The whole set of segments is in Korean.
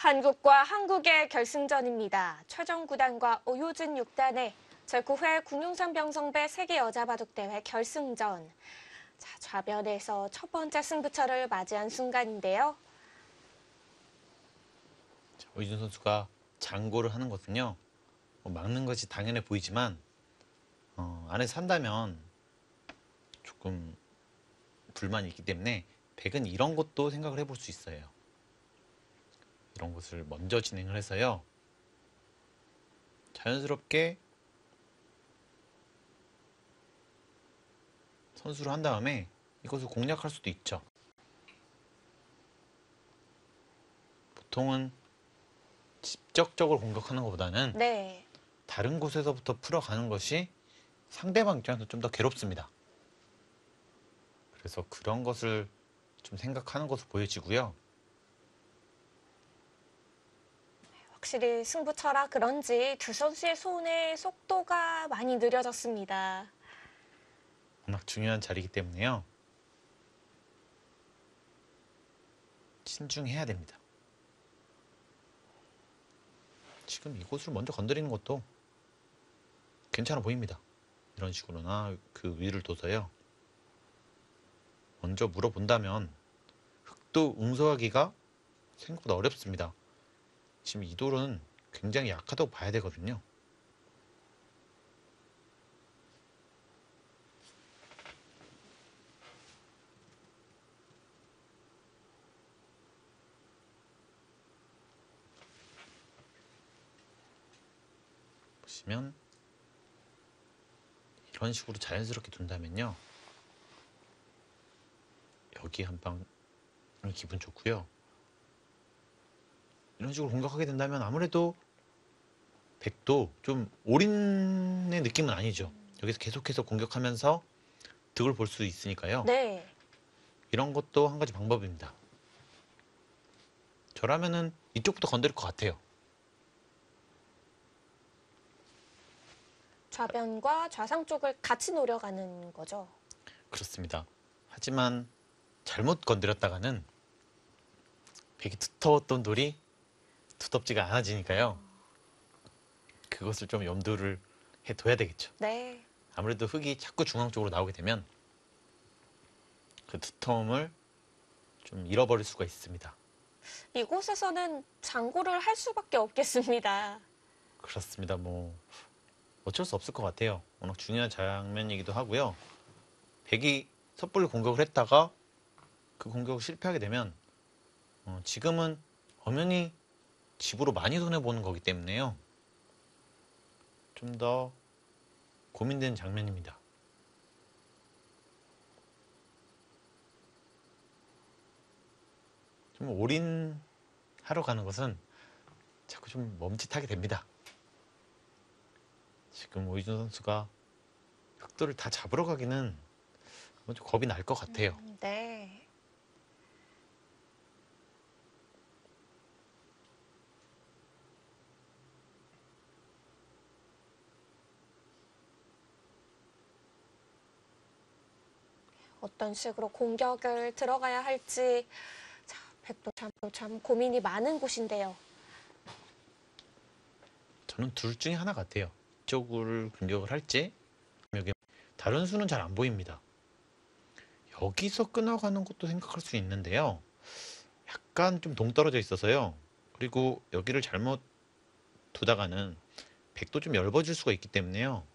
한국과 한국의 결승전입니다. 최정 9단과 오효진 6단의 제9회 국룡산 병성배 세계 여자바둑대회 결승전. 자, 좌변에서 첫 번째 승부처를 맞이한 순간인데요. 오희준 선수가 장고를 하는 것은요, 막는 것이 당연해 보이지만 안에서 한다면 조금 불만이 있기 때문에 백은 이런 것도 생각을 해볼 수 있어요. 이런 것을 먼저 진행을 해서요, 자연스럽게 선수를 한 다음에 이것을 공략할 수도 있죠. 보통은 직접적으로 공격하는 것보다는 네. 다른 곳에서부터 풀어가는 것이 상대방 입장에서 좀 더 괴롭습니다. 그래서 그런 것을 좀 생각하는 것으로 보여지고요. 확실히 승부처라 그런지 두 선수의 손의 속도가 많이 느려졌습니다. 워낙 중요한 자리이기 때문에요, 신중해야 됩니다. 지금 이곳을 먼저 건드리는 것도 괜찮아 보입니다. 이런 식으로나 그 위를 둬서요, 먼저 물어본다면 흑도 응수하기가 생각보다 어렵습니다. 지금 이 돌은 굉장히 약하다고 봐야 되거든요. 보시면 이런 식으로 자연스럽게 둔다면요, 여기 한 방이 기분 좋고요. 이런 식으로 공격하게 된다면 아무래도 백도 좀 올인의 느낌은 아니죠. 여기서 계속해서 공격하면서 득을 볼 수 있으니까요. 네. 이런 것도 한 가지 방법입니다. 저라면은 이쪽부터 건드릴 것 같아요. 좌변과 좌상 쪽을 같이 노려가는 거죠. 그렇습니다. 하지만 잘못 건드렸다가는 백이 두터웠던 돌이 두텁지가 않아지니까요. 그것을 좀 염두를 해둬야 되겠죠. 네. 아무래도 흙이 자꾸 중앙 쪽으로 나오게 되면 그 두터움을 좀 잃어버릴 수가 있습니다. 이곳에서는 장고를 할 수밖에 없겠습니다. 그렇습니다. 뭐 어쩔 수 없을 것 같아요. 워낙 중요한 장면이기도 하고요. 백이 섣불리 공격을 했다가 그 공격을 실패하게 되면 지금은 엄연히 집으로 많이 손해보는 거기 때문에요, 좀 더 고민되는 장면입니다. 좀 올인하러 가는 것은 자꾸 좀 멈칫하게 됩니다. 지금 오희준 선수가 흑도를 다 잡으러 가기는 좀 겁이 날 것 같아요. 네. 어떤 식으로 공격을 들어가야 할지, 자, 백도 참 고민이 많은 곳인데요. 저는 둘 중에 하나 같아요. 이쪽을 공격을 할지, 여기 다른 수는 잘 안 보입니다. 여기서 끊어가는 것도 생각할 수 있는데요, 약간 좀 동떨어져 있어서요. 그리고 여기를 잘못 두다가는 백도 좀 얇아질 수가 있기 때문에요.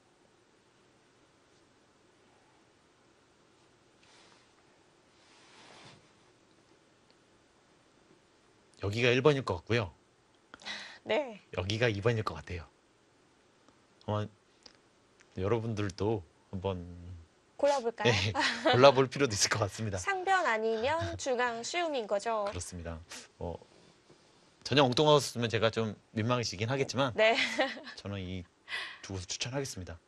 여기가 1번일 것 같고요. 네. 여기가 2번일 것 같아요. 아마 여러분들도 한번 골라볼까요? 골라볼 필요도 있을 것 같습니다. 상변 아니면 중앙 쉬움인 거죠. 그렇습니다. 전혀 엉뚱하셨으면 제가 좀 민망해지긴 하겠지만 네. 저는 이 두 곳을 추천하겠습니다.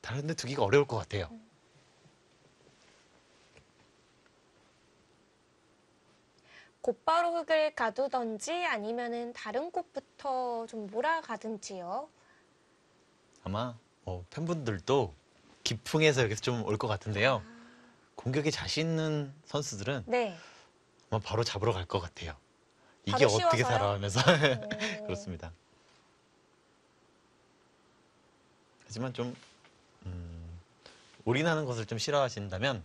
다른 데 두기가 어려울 것 같아요. 곧바로 흙을 가두던지 아니면은 다른 곳부터 좀 몰아가든지요. 아마 팬분들도 기풍에서 여기서 좀 올 것 같은데요. 아, 공격에 자신 있는 선수들은 네. 아마 바로 잡으러 갈 것 같아요. 이게 바로 어떻게 씌워서요? 살아가면서 오. 그렇습니다. 하지만 좀 올인하는 것을 좀 싫어하신다면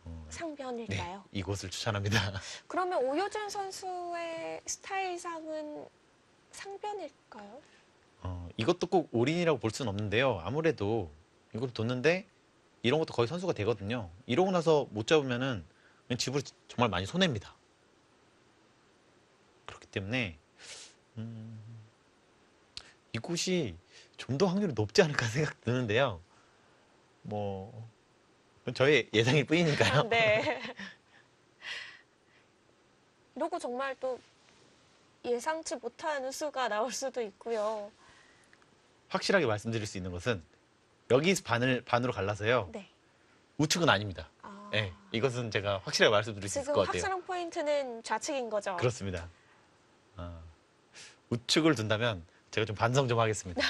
네, 상변일까요? 이곳을 추천합니다. 그러면 오효준 선수의 스타일상은 상변일까요? 이것도 꼭 올인이라고 볼 수는 없는데요. 아무래도 이걸 뒀는데 이런 것도 거의 선수가 되거든요. 이러고 나서 못 잡으면은 그냥 집으로 정말 많이 손해입니다. 그렇기 때문에 이곳이 좀 더 확률이 높지 않을까 생각 드는데요. 뭐 그건 저의 예상일 뿐이니까요. 네. 이러고 정말 또 예상치 못한 수가 나올 수도 있고요. 확실하게 말씀드릴 수 있는 것은 여기서 반으로 갈라서요. 네. 우측은 아닙니다. 아, 네, 이것은 제가 확실하게 말씀드릴 수 있을 지금 것 같아요. 확실한 포인트는 좌측인 거죠? 그렇습니다. 우측을 둔다면 제가 좀 반성 좀 하겠습니다.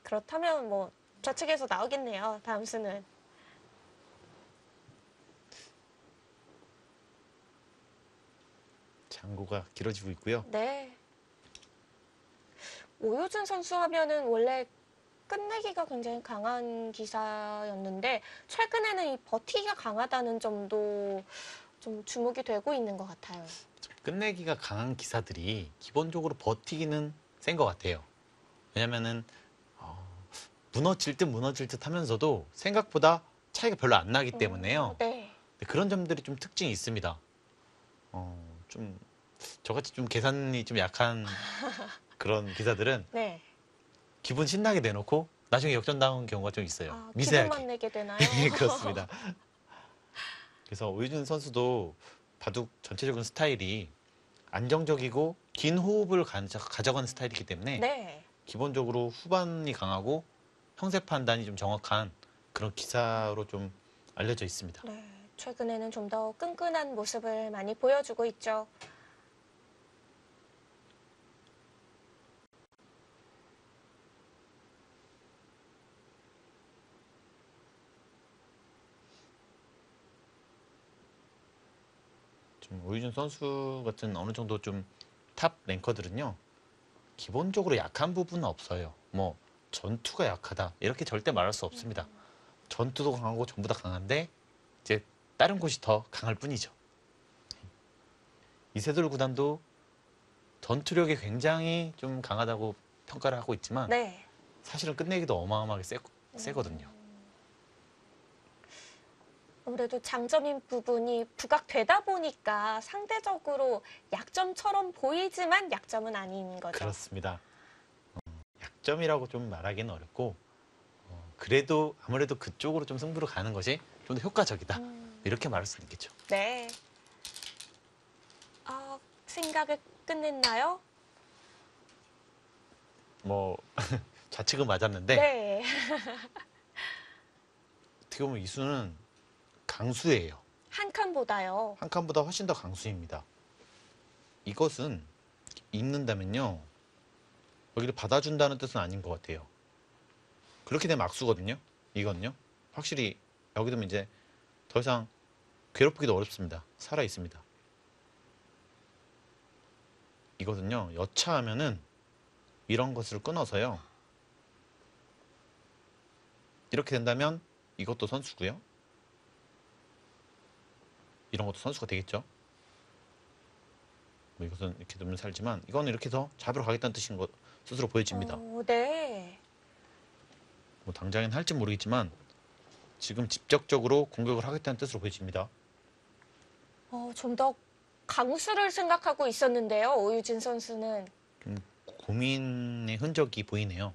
그렇다면 뭐 좌측에서 나오겠네요. 다음 수는. 장고가 길어지고 있고요. 네. 오효준 선수 하면은 원래 끝내기가 굉장히 강한 기사였는데 최근에는 이 버티기가 강하다는 점도 좀 주목이 되고 있는 것 같아요. 끝내기가 강한 기사들이 기본적으로 버티기는 센 것 같아요. 왜냐면은 무너질 듯 하면서도 생각보다 차이가 별로 안 나기 때문에요. 네. 그런 점들이 좀 특징이 있습니다. 좀 저같이 좀 계산이 좀 약한 그런 기사들은 네. 기분 신나게 내놓고 나중에 역전당한 경우가 좀 있어요. 아, 미세하게. 기분만 내게 되나요? 네, 그렇습니다. 그래서 오유준 선수도 바둑 전체적인 스타일이 안정적이고 긴 호흡을 가져가는 스타일이기 때문에 네. 기본적으로 후반이 강하고 형세 판단이 좀 정확한 그런 기사로 좀 알려져 있습니다. 네. 최근에는 좀 더 끈끈한 모습을 많이 보여주고 있죠. 좀 오유준 선수 같은 어느 정도 좀 탑 랭커들은요. 기본적으로 약한 부분은 없어요. 뭐 전투가 약하다 이렇게 절대 말할 수 없습니다. 전투도 강하고 전부 다 강한데 이제 다른 곳이 더 강할 뿐이죠. 이세돌 구단도 전투력이 굉장히 좀 강하다고 평가를 하고 있지만 네. 사실은 끝내기도 어마어마하게 세거든요. 아무래도 장점인 부분이 부각되다 보니까 상대적으로 약점처럼 보이지만 약점은 아닌 거죠. 그렇습니다. 약점이라고 좀 말하기는 어렵고 그래도 아무래도 그쪽으로 좀 승부를 가는 것이 좀 더 효과적이다. 이렇게 말할 수 있겠죠. 네. 생각을 끝냈나요? 뭐 좌측은 맞았는데 네. 어떻게 보면 이 수는 강수예요. 한 칸보다요. 한 칸보다 훨씬 더 강수입니다. 이것은 읽는다면요. 여기를 받아준다는 뜻은 아닌 것 같아요. 그렇게 되면 악수거든요. 이건요. 확실히 여기 두면 이제 더 이상 괴롭히기도 어렵습니다. 살아 있습니다. 이거든요. 여차하면은 이런 것을 끊어서요. 이렇게 된다면 이것도 선수고요. 이런 것도 선수가 되겠죠. 뭐 이것은 이렇게 두면 살지만 이거는 이렇게 해서 잡으러 가겠다는 뜻인 것 스스로 보여집니다. 네. 뭐 당장엔 할지 모르겠지만 지금 직접적으로 공격을 하겠다는 뜻으로 보여집니다. 좀 더 강수를 생각하고 있었는데요. 오유진 선수는. 좀 고민의 흔적이 보이네요.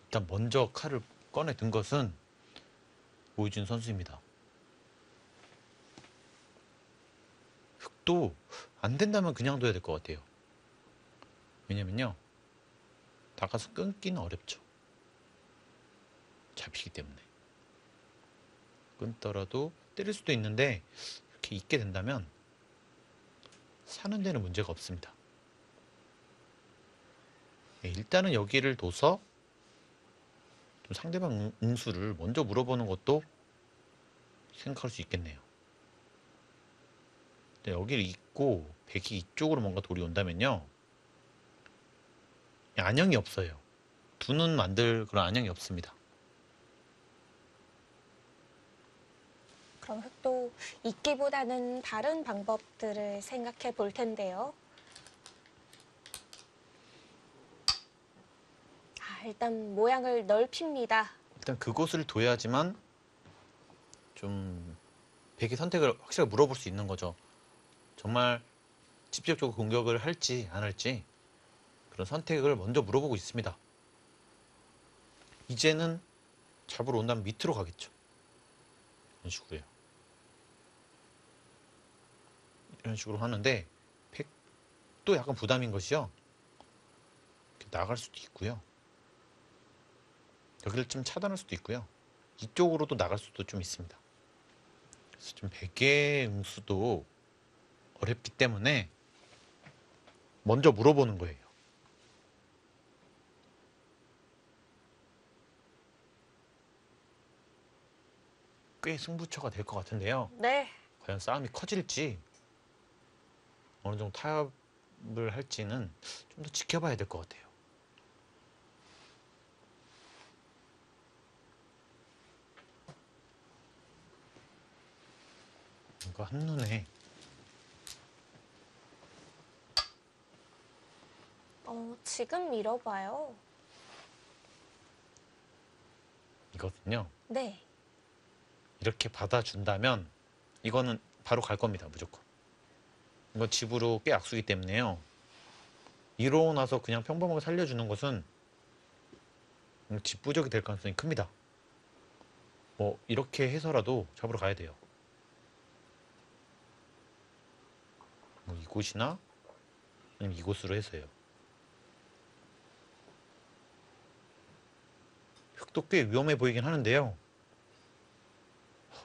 일단 먼저 칼을 꺼내 든 것은 오유진 선수입니다. 흑도 안 된다면 그냥 둬야 될 것 같아요. 왜냐면요. 나가서 끊기는 어렵죠. 잡히기 때문에. 끊더라도 때릴 수도 있는데 이렇게 있게 된다면 사는 데는 문제가 없습니다. 네, 일단은 여기를 둬서 좀 상대방 응수를 먼저 물어보는 것도 생각할 수 있겠네요. 근데 여기를 잇고 백이 이쪽으로 뭔가 돌이 온다면요. 안형이 없어요. 두 눈 만들 그런 안형이 없습니다. 그럼 흑도 잊기보다는 다른 방법들을 생각해 볼 텐데요. 일단 모양을 넓힙니다. 일단 그곳을 둬야지만 좀 백의 선택을 확실하게 물어볼 수 있는 거죠. 정말 직접적으로 공격을 할지 안 할지 그런 선택을 먼저 물어보고 있습니다. 이제는 잡으러 온다면 밑으로 가겠죠. 이런 식으로요. 이런 식으로 하는데 백도 약간 부담인 것이요. 이렇게 나갈 수도 있고요. 여기를 좀 차단할 수도 있고요. 이쪽으로도 나갈 수도 좀 있습니다. 그래서 좀 백의 응수도 어렵기 때문에 먼저 물어보는 거예요. 꽤 승부처가 될 것 같은데요. 네. 과연 싸움이 커질지 어느 정도 타협을 할지는 좀 더 지켜봐야 될 것 같아요. 이거 한눈에 지금 밀어봐요. 이거든요. 네. 이렇게 받아준다면 이거는 바로 갈 겁니다. 무조건. 이거 집으로 꽤 악수기 때문에요. 이러고 나서 그냥 평범하게 살려주는 것은 집부족이 될 가능성이 큽니다. 뭐 이렇게 해서라도 잡으러 가야 돼요. 뭐 이곳이나 아니면 이곳으로 해서요. 흙도 꽤 위험해 보이긴 하는데요.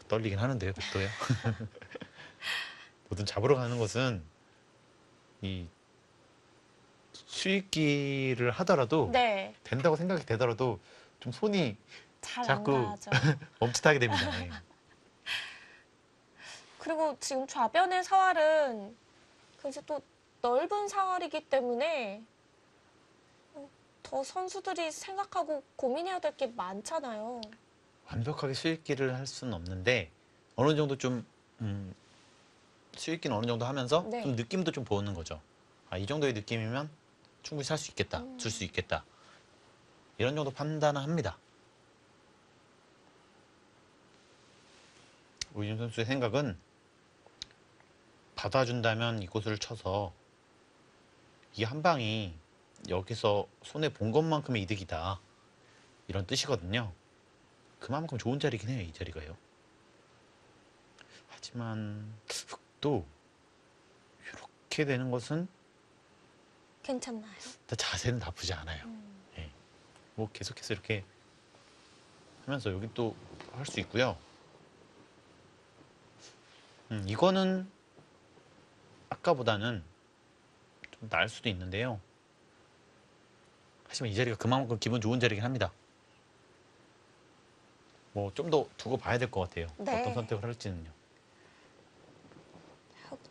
떨리긴 하는데요, 흙도요. 뭐든 잡으러 가는 것은 이 수익기를 하더라도 네. 된다고 생각이 되더라도 좀 손이 잘 안 자꾸 가죠. 멈칫하게 됩니다. 네. 그리고 지금 좌변의 사활은 이제 또 넓은 사활이기 때문에 더 선수들이 생각하고 고민해야 될 게 많잖아요. 완벽하게 수익기를 할 수는 없는데 어느 정도 좀 수익기는 어느 정도 하면서 네. 좀 느낌도 좀 보는 거죠. 이 정도의 느낌이면 충분히 살 수 있겠다, 줄 수 있겠다. 이런 정도 판단을 합니다. 오윤 선수의 생각은 받아준다면 이곳을 쳐서 이 한 방이 여기서 손에 본 것만큼의 이득이다. 이런 뜻이거든요. 그만큼 좋은 자리긴 해요, 이 자리가요. 하지만 흑도 이렇게 되는 것은 괜찮나요? 자세는 나쁘지 않아요. 예. 뭐 계속해서 이렇게 하면서 여기 또 할 수 있고요. 이거는 아까보다는 좀 나을 수도 있는데요. 하지만 이 자리가 그만큼 기분 좋은 자리긴 합니다. 뭐 좀 더 두고 봐야 될 것 같아요. 네. 어떤 선택을 할지는요.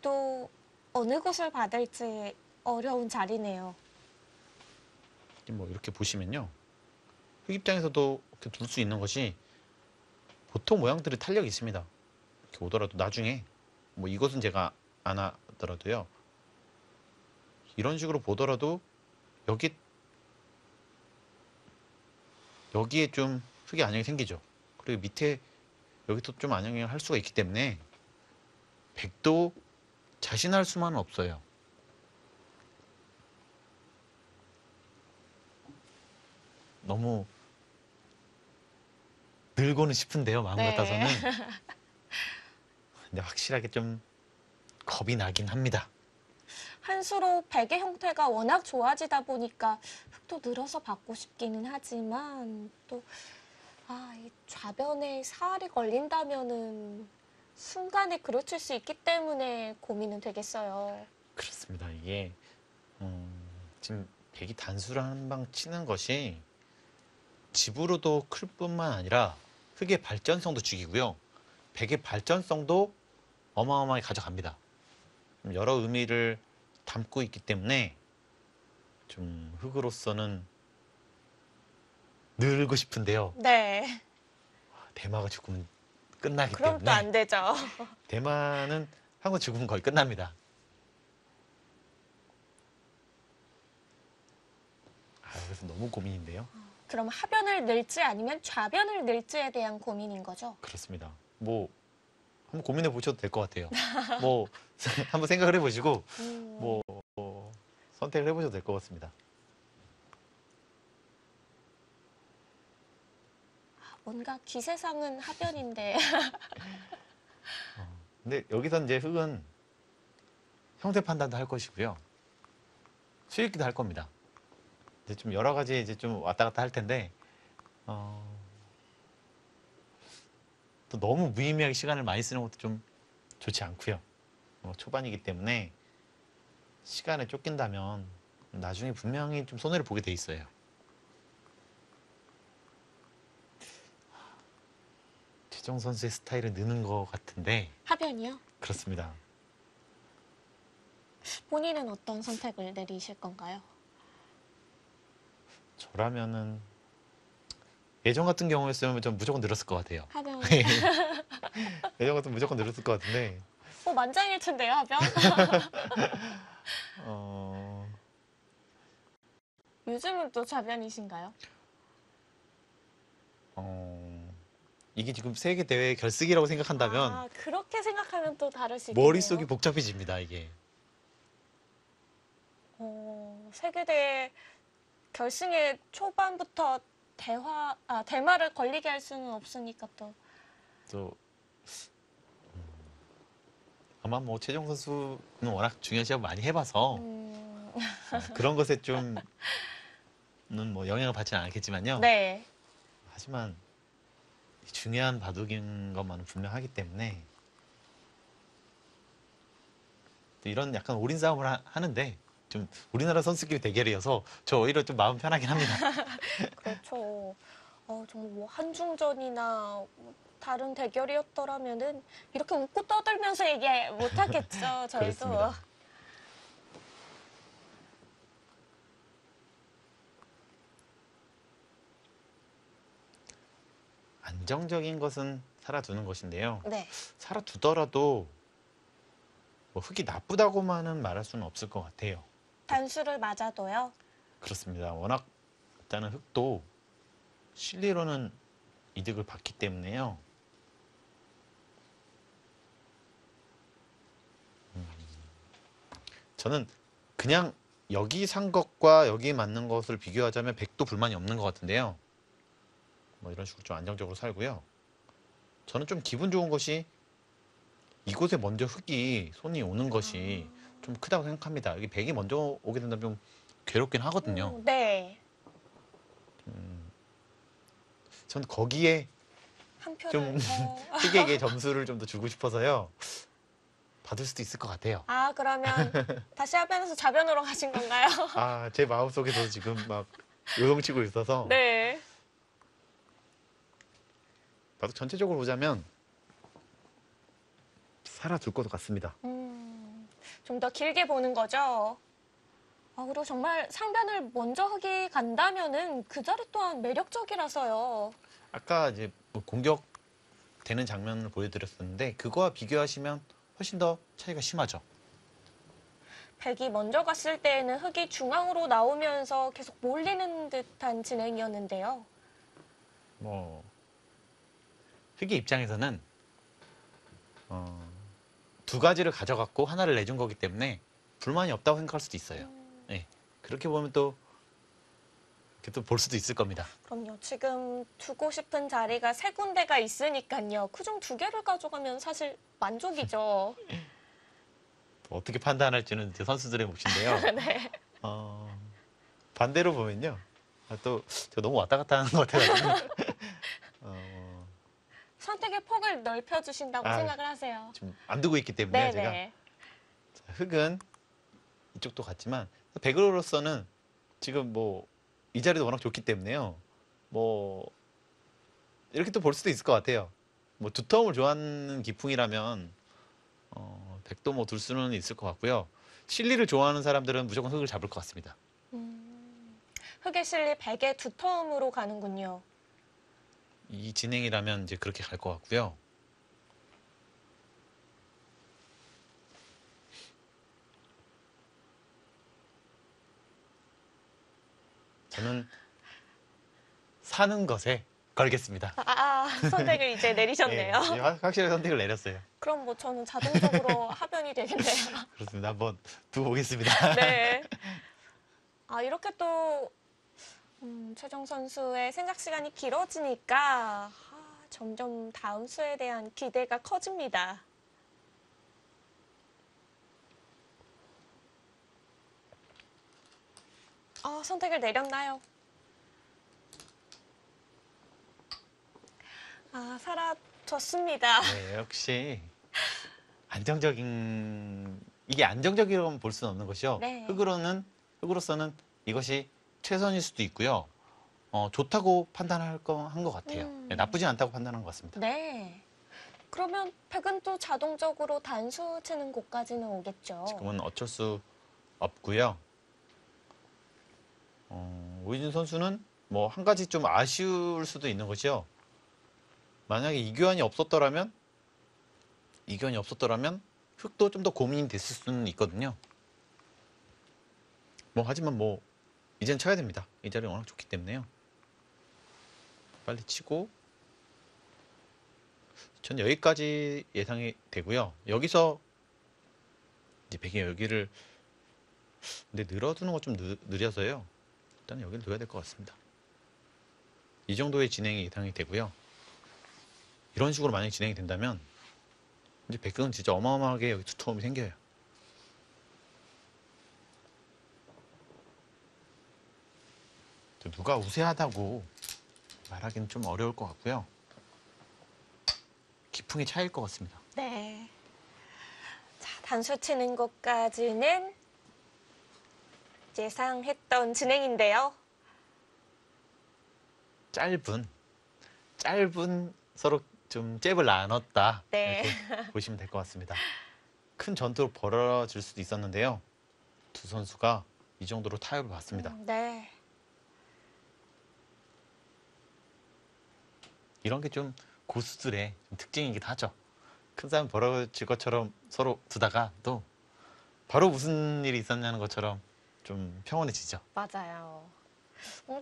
또 어느 곳을 받을지 어려운 자리네요. 뭐 이렇게 보시면요. 흑 입장에서도 이렇게 둘 수 있는 것이 보통 모양들이 탄력이 있습니다. 이렇게 오더라도 나중에 뭐 이것은 제가 안 하더라도요. 이런 식으로 보더라도 여기에 좀 흑의 안형이 생기죠. 그리고 밑에 여기도 좀 안형을 할 수가 있기 때문에 백도 자신할 수만은 없어요. 너무 늘고는 싶은데요, 마음 네. 같아서는. 근데 확실하게 좀 겁이 나긴 합니다. 한수로 백의 형태가 워낙 좋아지다 보니까 흙도 늘어서 받고 싶기는 하지만 또 이 좌변에 사활이 걸린다면은 순간에 그르칠 수 있기 때문에 고민은 되겠어요. 그렇습니다. 이게 지금 백이 단수를 한 방 치는 것이 집으로도 클 뿐만 아니라 흙의 발전성도 죽이고요. 백의 발전성도 어마어마하게 가져갑니다. 좀 여러 의미를 담고 있기 때문에 좀 흙으로서는 늘고 싶은데요. 네. 대마가 죽으면 끝나기 그럼 또 때문에 안 되죠. 대마는 한 번 죽으면 거의 끝납니다. 그래서 너무 고민인데요. 그럼 하변을 넣을지 아니면 좌변을 넣을지에 대한 고민인 거죠? 그렇습니다. 뭐 한번 고민해 보셔도 될 것 같아요. 뭐 한번 생각을 해보시고 뭐 선택을 해보셔도 될 것 같습니다. 뭔가 기세상은 하변인데. 근데 여기서 이제 흙은 형태 판단도 할 것이고요. 수익기도 할 겁니다. 이제 좀 여러 가지 이제 좀 왔다 갔다 할 텐데 또 너무 무의미하게 시간을 많이 쓰는 것도 좀 좋지 않고요. 초반이기 때문에 시간에 쫓긴다면 나중에 분명히 좀 손해를 보게 돼 있어요. 최정 선수의 스타일은 느는 것 같은데 하변이요? 그렇습니다. 본인은 어떤 선택을 내리실 건가요? 저라면은 예전 같은 경우였으면 전 무조건 늘었을 것 같아요. 하변. 예전 같으면 무조건 늘었을 것 같은데 만장일치인데요, 하변? 어, 요즘은 또 좌변이신가요? 이게 지금 세계 대회 결승이라고 생각한다면 아, 그렇게 생각하면 또 다를 수 있겠네요. 머릿속이 복잡해집니다, 이게. 세계대회 결승의 초반부터 대마를 걸리게 할 수는 없으니까 또. 또 아마 뭐 최정 선수는 워낙 중요한 시합 많이 해봐서 그런 것에 좀는 뭐 영향을 받지는 않겠지만요. 네. 하지만 중요한 바둑인 것만은 분명하기 때문에 또 이런 약간 올인 싸움을 하는데 좀 우리나라 선수끼리 대결이어서 저 오히려 좀 마음 편하긴 합니다. 그렇죠. 정말 뭐 한중전이나 다른 대결이었더라면은 이렇게 웃고 떠들면서 얘기 못하겠죠, 저희도. 그렇습니다. 안정적인 것은 살아두는 것인데요. 네. 살아두더라도 뭐 흙이 나쁘다고만은 말할 수는 없을 것 같아요. 단수를 맞아도요. 그렇습니다. 워낙 일단은 흙도 실리로는 이득을 받기 때문에요. 저는 그냥 여기 산 것과 여기 맞는 것을 비교하자면 100도 불만이 없는 것 같은데요. 뭐 이런 식으로 좀 안정적으로 살고요. 저는 좀 기분 좋은 것이 이곳에 먼저 흙이 손이 오는 것이 좀 크다고 생각합니다. 여기 100이 먼저 오게 된다면 좀 괴롭긴 하거든요. 네. 전 거기에 한 좀 표를 더. 흙에게 점수를 좀 더 주고 싶어서요. 받을 수도 있을 것 같아요. 아, 그러면 다시 하변에서 좌변으로 가신 건가요? 아, 제 마음속에서 지금 막 요동치고 있어서 네. 바둑 전체적으로 보자면 살아둘 것 같습니다. 좀 더 길게 보는 거죠. 그리고 정말 상변을 먼저 흙이 간다면은 그 자리 또한 매력적이라서요. 아까 이제 뭐 공격되는 장면을 보여드렸었는데 그거와 비교하시면 훨씬 더 차이가 심하죠. 백이 먼저 갔을 때에는 흙이 중앙으로 나오면서 계속 몰리는 듯한 진행이었는데요. 뭐 흙의 입장에서는 두 가지를 가져갔고 하나를 내준 거기 때문에 불만이 없다고 생각할 수도 있어요. 네, 그렇게 보면 또 이렇게 또 볼 수도 있을 겁니다. 그럼요. 지금 두고 싶은 자리가 세 군데가 있으니까요. 그중 두 개를 가져가면 사실 만족이죠. 어떻게 판단할지는 이제 선수들의 몫인데요. 네. 반대로 보면요. 또 저 너무 왔다 갔다 하는 것 같아가지고 선택의 폭을 넓혀주신다고 생각을 하세요. 지금 안 두고 있기 때문에 제가 네네. 자, 흙은 이쪽도 같지만 백으로서는 지금 뭐 이 자리도 워낙 좋기 때문에요. 뭐 이렇게 또 볼 수도 있을 것 같아요. 뭐 두터움을 좋아하는 기풍이라면 백도 뭐 둘 수는 있을 것 같고요. 실리를 좋아하는 사람들은 무조건 흙을 잡을 것 같습니다. 흙의 실리 100의 두터움으로 가는군요. 이 진행이라면 이제 그렇게 갈 것 같고요. 저는 사는 것에 걸겠습니다. 선택을 이제 내리셨네요. 예, 확실히 선택을 내렸어요. 그럼 뭐 저는 자동적으로 하변이 되겠네요. 그렇습니다. 한번 두고 보겠습니다. 네. 이렇게 또 최정 선수의 생각 시간이 길어지니까 점점 다음 수에 대한 기대가 커집니다. 선택을 내렸나요? 사라졌습니다. 네, 역시 이게 안정적이라고 볼 수는 없는 것이요. 네. 흙으로서는 이것이 최선일 수도 있고요. 좋다고 판단한 것 같아요. 네, 나쁘지 않다고 판단한 것 같습니다. 네. 그러면 팩은 또 자동적으로 단수 치는 곳까지는 오겠죠. 지금은 어쩔 수 없고요. 오희준 선수는 뭐 한 가지 좀 아쉬울 수도 있는 것이요. 만약에 이교환이 없었더라면 흙도 좀 더 고민이 됐을 수는 있거든요. 하지만 이젠 쳐야 됩니다. 이 자리 워낙 좋기 때문에요. 빨리 치고 전 여기까지 예상이 되고요. 여기서 이제 백이 여기를 근데 늘어두는 건 좀 느려서요. 일단 여기를 둬야 될 것 같습니다. 이 정도의 진행이 예상이 되고요. 이런 식으로 만약에 진행이 된다면 이제 백은 진짜 어마어마하게 여기 두터움이 생겨요. 누가 우세하다고 말하기는 좀 어려울 것 같고요. 기풍의 차이일 것 같습니다. 네. 자, 단수 치는 것까지는 예상했던 진행인데요. 짧은 서로 좀 잽을 나눴다. 네. 이렇게 보시면 될 것 같습니다. 큰 전투로 벌어질 수도 있었는데요. 두 선수가 이 정도로 타협을 봤습니다. 네. 이런 게 좀 고수들의 특징이기도 하죠. 큰 싸움 벌어질 것처럼 서로 두다가 또 바로 무슨 일이 있었냐는 것처럼 좀 평온해지죠. 맞아요.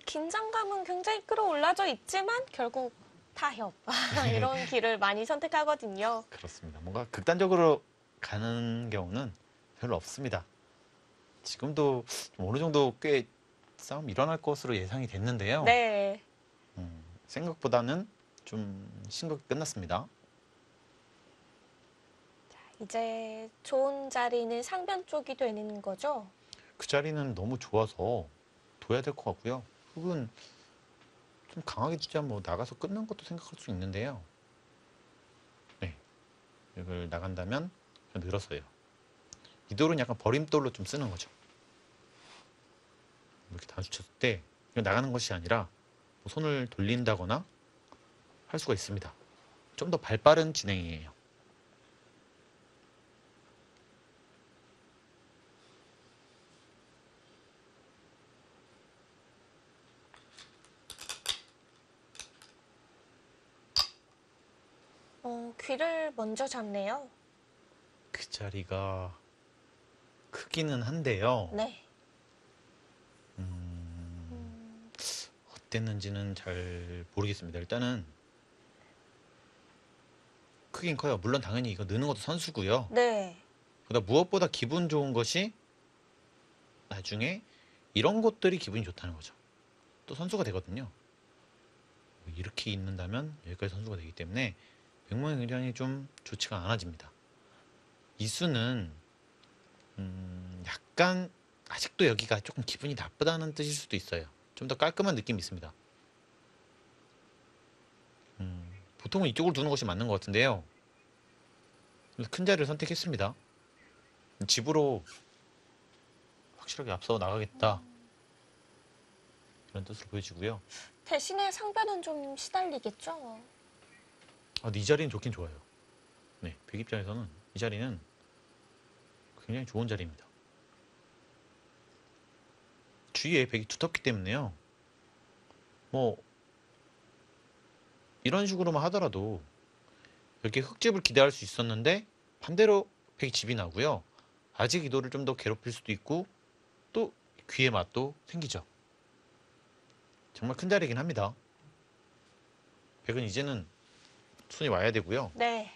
긴장감은 굉장히 끌어올라져 있지만 결국 타협 이런 길을 많이 선택하거든요. 그렇습니다. 뭔가 극단적으로 가는 경우는 별로 없습니다. 지금도 좀 어느 정도 꽤 싸움이 일어날 것으로 예상이 됐는데요. 네. 생각보다는 좀 싱겁게 끝났습니다. 이제 좋은 자리는 상변 쪽이 되는 거죠? 그 자리는 너무 좋아서 둬야 될 것 같고요. 흙은 좀 강하게 두자 나가서 끊는 것도 생각할 수 있는데요. 네, 이걸 나간다면 늘어서요. 이 돌은 약간 버림돌로 좀 쓰는 거죠. 이렇게 단수 쳤을 때 이거 나가는 것이 아니라 손을 돌린다거나 할 수가 있습니다. 좀 더 발빠른 진행이에요. 귀를 먼저 잡네요. 그 자리가 크기는 한데요. 네. 어땠는지는 잘 모르겠습니다. 일단은 크긴 커요. 물론 당연히 이거 느는 것도 선수고요. 네. 그러다 무엇보다 기분 좋은 것이 나중에 이런 것들이 기분이 좋다는 거죠. 또 선수가 되거든요. 이렇게 있는다면 여기까지 선수가 되기 때문에 백모이 굉장히 좀 좋지가 않아집니다. 이수는 약간 아직도 여기가 조금 기분이 나쁘다는 뜻일 수도 있어요. 좀 더 깔끔한 느낌이 있습니다. 보통은 이쪽을 두는 것이 맞는 것 같은데요. 큰 자리를 선택했습니다. 집으로 확실하게 앞서 나가겠다. 이런 뜻으로 보여지고요. 대신에 상변은 좀 시달리겠죠. 근데 이 자리는 좋긴 좋아요. 네, 백 입장에서는 이 자리는 굉장히 좋은 자리입니다. 주위에 백이 두텁기 때문에요. 뭐 이런 식으로만 하더라도 이렇게 흙집을 기대할 수 있었는데 반대로 백이 집이 나고요. 아직 이도를 좀 더 괴롭힐 수도 있고 또 귀의 맛도 생기죠. 정말 큰 자리긴 합니다. 백은 이제는 손이 와야 되고요. 네.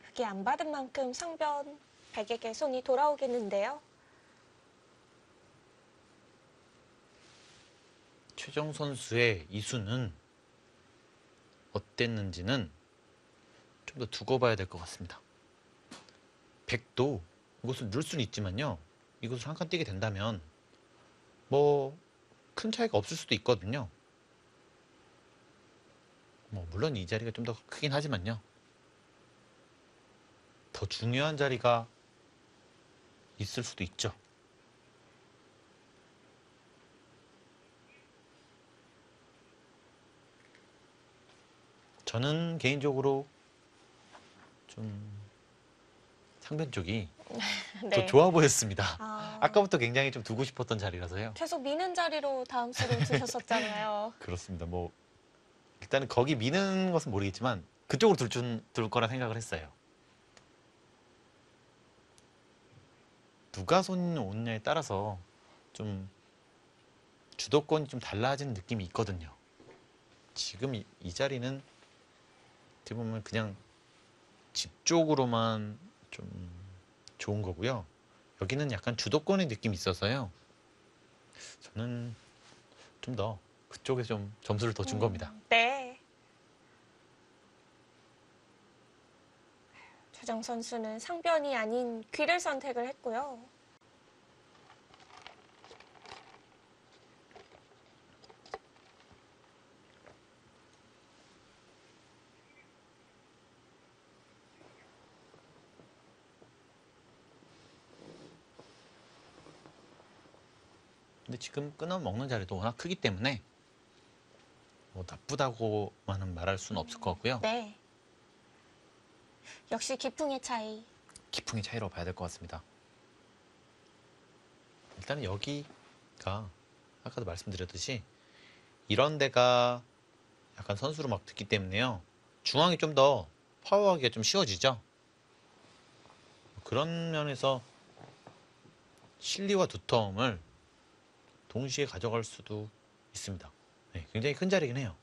흙이 안 받은 만큼 상변 백에게 손이 돌아오겠는데요. 최정 선수의 이수는 어땠는지는 좀 더 두고 봐야 될 것 같습니다. 백도 이것을 누를 수는 있지만요. 이것을 한 칸 뛰게 된다면 뭐 큰 차이가 없을 수도 있거든요. 뭐 물론 이 자리가 좀 더 크긴 하지만요. 더 중요한 자리가 있을 수도 있죠. 저는 개인적으로 좀 상변 쪽이 더 네. 좋아 보였습니다. 아, 아까부터 굉장히 좀 두고 싶었던 자리라서요. 계속 미는 자리로 다음 수를 두셨었잖아요. 그렇습니다. 뭐 일단은 거기 미는 것은 모르겠지만 그쪽으로 둘 거라 생각을 했어요. 누가 손 오느냐에 따라서 좀 주도권이 좀 달라지는 느낌이 있거든요. 지금 이 자리는 어떻게 보면 그냥 집 쪽으로만 좀 좋은 거고요. 여기는 약간 주도권의 느낌이 있어서요. 저는 좀 더 그쪽에 좀 점수를 더 준 겁니다. 네. 최정 선수는 상변이 아닌 귀를 선택을 했고요. 근데 지금 끊어 먹는 자리도 워낙 크기 때문에 뭐 나쁘다고만은 말할 수는 없을 것 같고요. 네. 역시 기풍의 차이. 기풍의 차이로 봐야 될 것 같습니다. 일단은 여기가 아까도 말씀드렸듯이 이런 데가 약간 선수로 막 듣기 때문에요. 중앙이 좀 더 파워하기가 좀 쉬워지죠. 그런 면에서 실리와 두터움을 동시에 가져갈 수도 있습니다. 네, 굉장히 큰 자리긴 해요.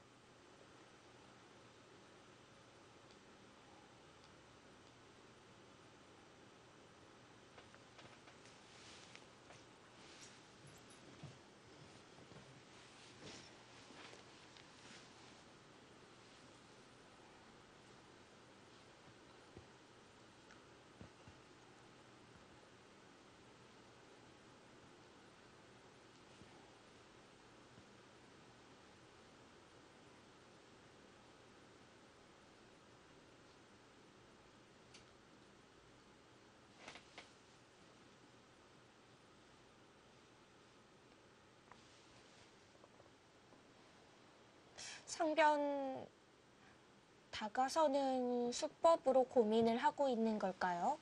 상변 다가서는 수법으로 고민을 하고 있는 걸까요?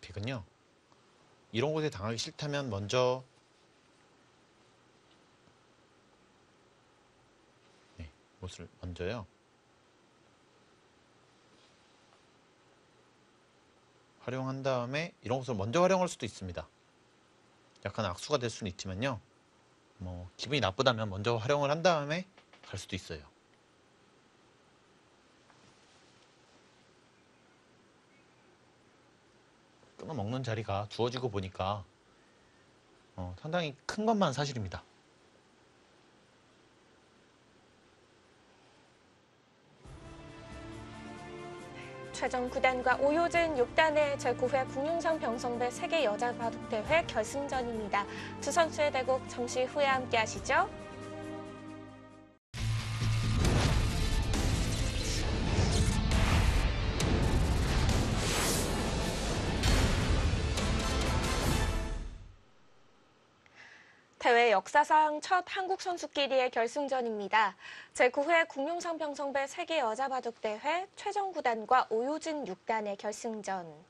백은요. 이런 곳에 당하기 싫다면 먼저 이것을 먼저요. 활용한 다음에 이런 것을 먼저 활용할 수도 있습니다. 약간 악수가 될 수는 있지만요. 뭐 기분이 나쁘다면 먼저 활용을 한 다음에 갈 수도 있어요. 끊어 먹는 자리가 주어지고 보니까 상당히 큰 것만 사실입니다. 최정 9단과 오효진 6단의 제9회 국룡상 병성배 세계 여자 바둑대회 결승전입니다. 두 선수의 대국 잠시 후에 함께 하시죠. 대회 역사상 첫 한국 선수끼리의 결승전입니다. 제9회 국룡상 병성배 세계 여자 바둑 대회 최정 9단과 오효진 6단의 결승전.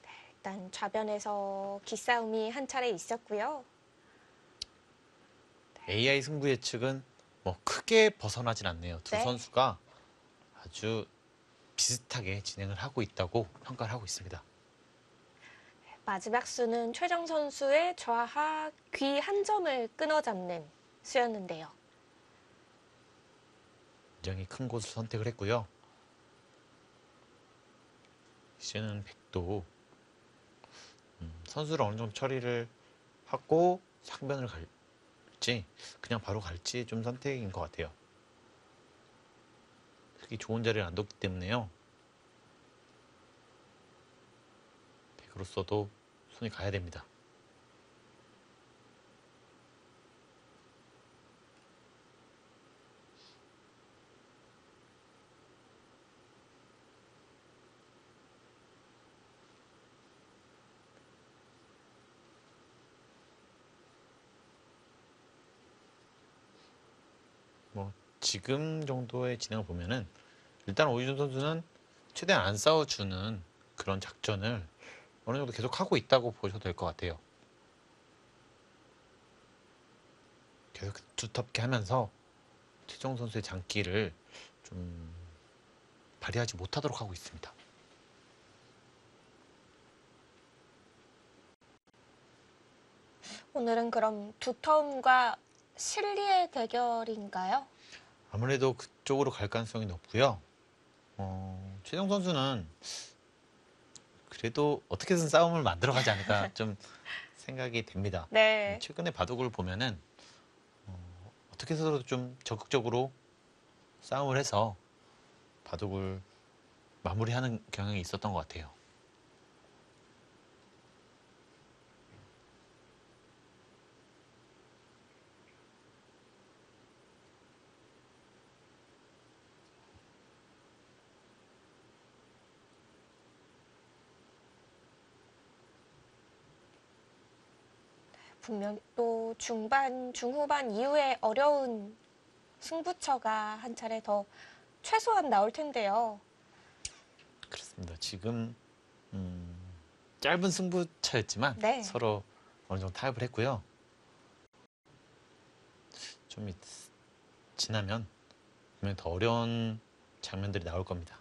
네, 일단 좌변에서 기싸움이 한 차례 있었고요. AI 승부 예측은 뭐 크게 벗어나진 않네요. 두 네. 선수가 아주 비슷하게 진행을 하고 있다고 평가를 하고 있습니다. 마지막 수는 최정 선수의 좌하 귀 한 점을 끊어잡는 수였는데요. 굉장히 큰 곳을 선택을 했고요. 이제는 백도 선수를 어느 정도 처리를 하고 상변을 갈지 그냥 바로 갈지 좀 선택인 것 같아요. 특히 좋은 자리를 안 뒀기 때문에요. 백으로서도 손이 가야 됩니다. 뭐 지금 정도의 진행을 보면은 일단 오유준 선수는 최대한 안 싸워주는 그런 작전을 어느 정도 계속 하고 있다고 보셔도 될 것 같아요. 계속 두텁게 하면서 최정 선수의 장기를 좀 발휘하지 못하도록 하고 있습니다. 오늘은 그럼 두터움과 실리의 대결인가요? 아무래도 그쪽으로 갈 가능성이 높고요. 최정 선수는 그래도 어떻게든 싸움을 만들어가지 않을까 좀 생각이 됩니다. 네. 최근에 바둑을 보면은 어떻게 해서도 좀 적극적으로 싸움을 해서 바둑을 마무리하는 경향이 있었던 것 같아요. 분명 또 중반, 중후반 이후에 어려운 승부처가 한 차례 더 최소한 나올 텐데요. 그렇습니다. 지금 짧은 승부차였지만 네. 서로 어느 정도 타협을 했고요. 좀 지나면 분명히 더 어려운 장면들이 나올 겁니다.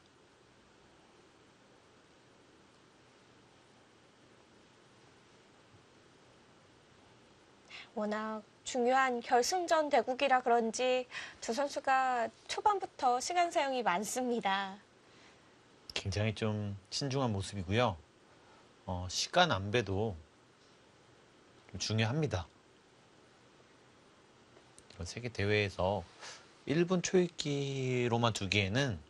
워낙 중요한 결승전 대국이라 그런지 두 선수가 초반부터 시간 사용이 많습니다. 굉장히 좀 신중한 모습이고요. 시간 안배도 좀 중요합니다. 이런 세계 대회에서 1분 초읽기로만 두기에는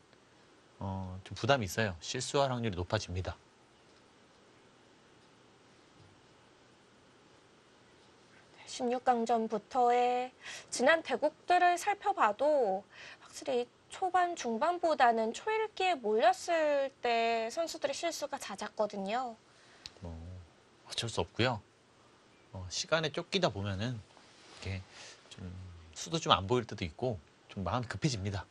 좀 부담이 있어요. 실수할 확률이 높아집니다. 네, 16강전부터의 지난 대국들을 살펴봐도 확실히 초반, 중반보다는 초읽기에 몰렸을 때 선수들의 실수가 잦았거든요. 어쩔 수 없고요. 시간에 쫓기다 보면은 이렇게 좀 수도 좀 안 보일 때도 있고 좀 마음이 급해집니다.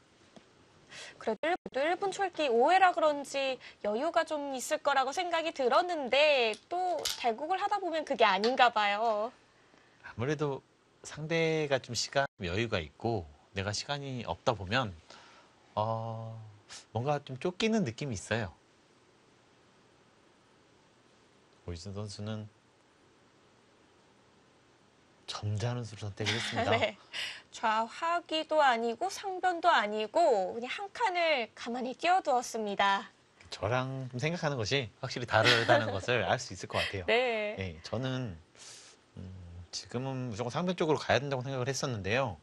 그래도 1분 초읽기 5회라 그런지 여유가 좀 있을 거라고 생각이 들었는데 또 대국을 하다 보면 그게 아닌가 봐요. 아무래도 상대가 좀 시간 여유가 있고 내가 시간이 없다 보면 뭔가 좀 쫓기는 느낌이 있어요. 오이준 선수는 점잖은 수를 선택을 했습니다. 네. 좌하기도 아니고 상변도 아니고 그냥 한 칸을 가만히 띄워두었습니다. 저랑 좀 생각하는 것이 확실히 다르다는 것을 알 수 있을 것 같아요. 네. 네, 저는 지금은 무조건 상변 쪽으로 가야 된다고 생각을 했었는데요.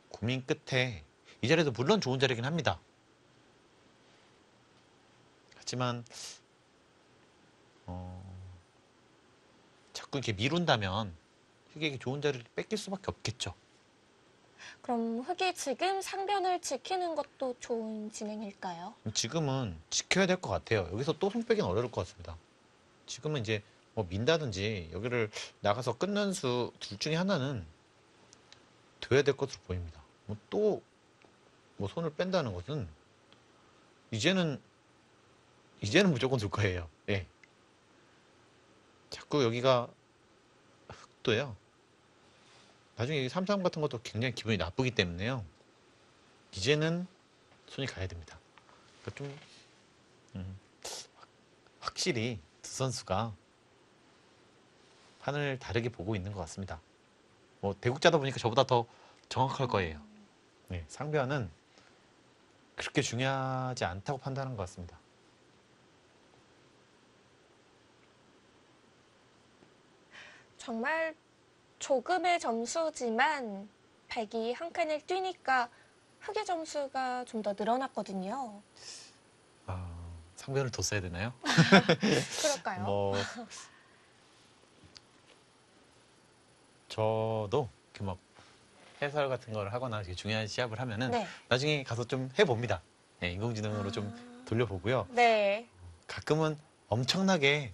고민 끝에 이 자리도 물론 좋은 자리긴 합니다. 하지만 자꾸 이렇게 미룬다면 흑에게 좋은 자리를 뺏길 수밖에 없겠죠. 그럼 흑이 지금 상변을 지키는 것도 좋은 진행일까요? 지금은 지켜야 될 것 같아요. 여기서 또 손 빼기는 어려울 것 같습니다. 지금은 이제 뭐 민다든지 여기를 나가서 끊는 수 둘 중에 하나는 돼야 될 것으로 보입니다. 뭐 또 뭐 손을 뺀다는 것은 이제는 무조건 둘 거예요. 예. 자꾸 여기가 흑도예요. 나중에 이 삼삼 같은 것도 굉장히 기분이 나쁘기 때문에요. 이제는 손이 가야 됩니다. 그러니까 좀 확실히 두 선수가 판을 다르게 보고 있는 것 같습니다. 뭐 대국자다 보니까 저보다 더 정확할 거예요. 네, 상변은 그렇게 중요하지 않다고 판단한 것 같습니다. 정말 조금의 점수지만 백이 한 칸을 뛰니까 흑의 점수가 좀 더 늘어났거든요. 상변을 뒀어야 되나요? 그럴까요? 뭐 저도 이렇게 막 해설 같은 걸 하거나 되게 중요한 시합을 하면은 네. 나중에 가서 좀 해봅니다. 네, 인공지능으로 좀 돌려보고요. 네. 가끔은 엄청나게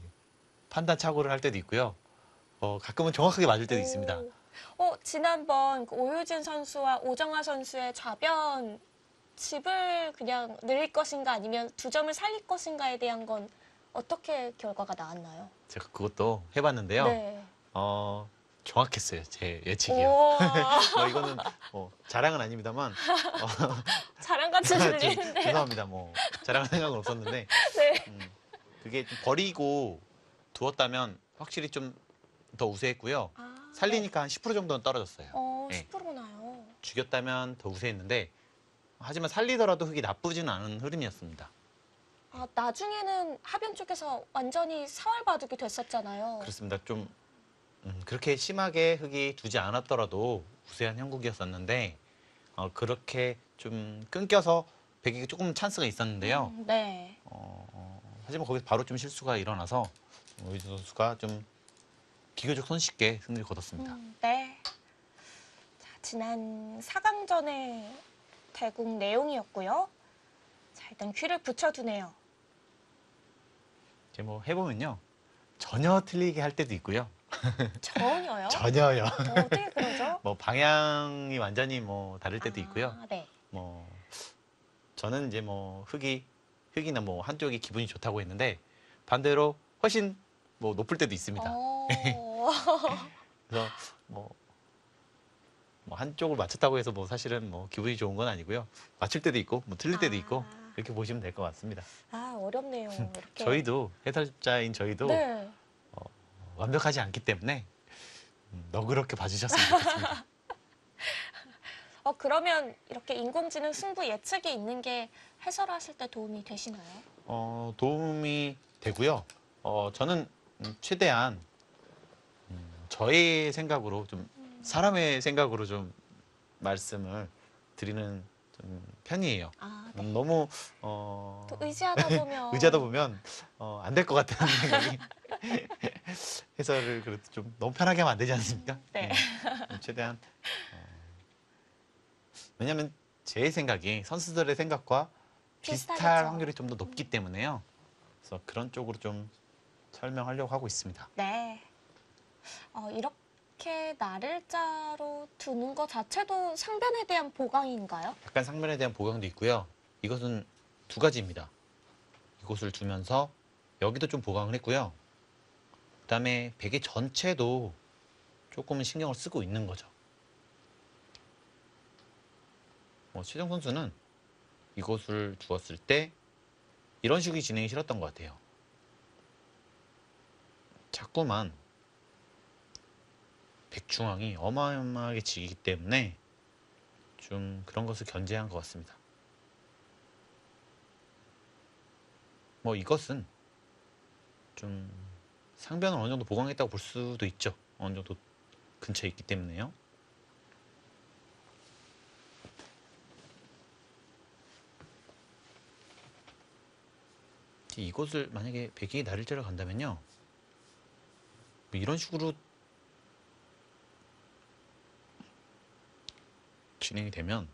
판단 착오를 할 때도 있고요. 가끔은 정확하게 맞을 때도 있습니다. 지난번 그 오유진 선수와 오정아 선수의 좌변 집을 그냥 늘릴 것인가 아니면 두 점을 살릴 것인가에 대한 건 어떻게 결과가 나왔나요? 제가 그것도 해봤는데요. 네. 정확했어요. 제 예측이요. 오, 이거는 자랑은 아닙니다만 자랑같이 들리는데요. 죄송합니다. 뭐 자랑할 생각은 없었는데 네. 그게 좀 버리고 두었다면 확실히 좀 더 우세했고요. 살리니까 한 10% 정도는 떨어졌어요. 네. 10%나요. 죽였다면 더 우세했는데 하지만 살리더라도 그게 나쁘지는 않은 흐름이었습니다. 나중에는 하변 쪽에서 완전히 사활바둑이 됐었잖아요. 그렇습니다. 좀 그렇게 심하게 흙이 두지 않았더라도 우세한 형국이었었는데 그렇게 좀 끊겨서 백이 조금 찬스가 있었는데요. 네. 하지만 거기서 바로 좀 실수가 일어나서 오유진 선수가 좀 비교적 손쉽게 승리를 거뒀습니다. 네. 자, 지난 4강전의 대국 내용이었고요. 자, 일단 귀를 붙여두네요. 이제 뭐 해보면요. 전혀 틀리게 할 때도 있고요. 전혀요? 전혀요. 어떻게 그러죠? 뭐 방향이 완전히 뭐 다를 때도 있고요. 네. 뭐 저는 이제 뭐 흙이나 뭐 한쪽이 기분이 좋다고 했는데 반대로 훨씬 뭐 높을 때도 있습니다. 그래서 뭐 한쪽을 맞췄다고 해서 뭐 사실은 뭐 기분이 좋은 건 아니고요. 맞출 때도 있고 뭐 틀릴 때도 있고 이렇게 보시면 될 것 같습니다. 어렵네요. 이렇게. 저희도 해설자인 저희도 네. 완벽하지 않기 때문에 너그럽게 봐주셨으면 좋겠습니다. 그러면 이렇게 인공지능 승부 예측이 있는 게 해설하실 때 도움이 되시나요? 도움이 되고요. 저는 최대한 저의 생각으로 좀 사람의 생각으로 좀 말씀을 드리는 좀 편이에요. 네. 너무 또 의지하다 보면 의지하다 보면 안 될 것 같다는 생각이 해설을 그래도 좀 너무 편하게 하면 안 되지 않습니까? 네. 최대한 왜냐하면 제 생각이 선수들의 생각과 비슷할 비슷하겠죠. 확률이 좀 더 높기 때문에요. 그래서 그런 쪽으로 좀 설명하려고 하고 있습니다. 네. 이렇게 나를자로 두는 것 자체도 상변에 대한 보강인가요? 약간 상면에 대한 보강도 있고요. 이것은 두 가지입니다. 이곳을 두면서 여기도 좀 보강을 했고요. 그다음에 베개 전체도 조금은 신경을 쓰고 있는 거죠. 최정 선수는 이곳을 두었을 때 이런 식의 진행이 싫었던 것 같아요. 자꾸만 백중앙이 어마어마하게 지기 때문에 좀 그런 것을 견제한 것 같습니다. 이것은 좀 상변을 어느 정도 보강했다고 볼 수도 있죠. 어느 정도 근처에 있기 때문에요. 이곳을 만약에 백이 나를자를 간다면요. 이런 식으로 진행이 되면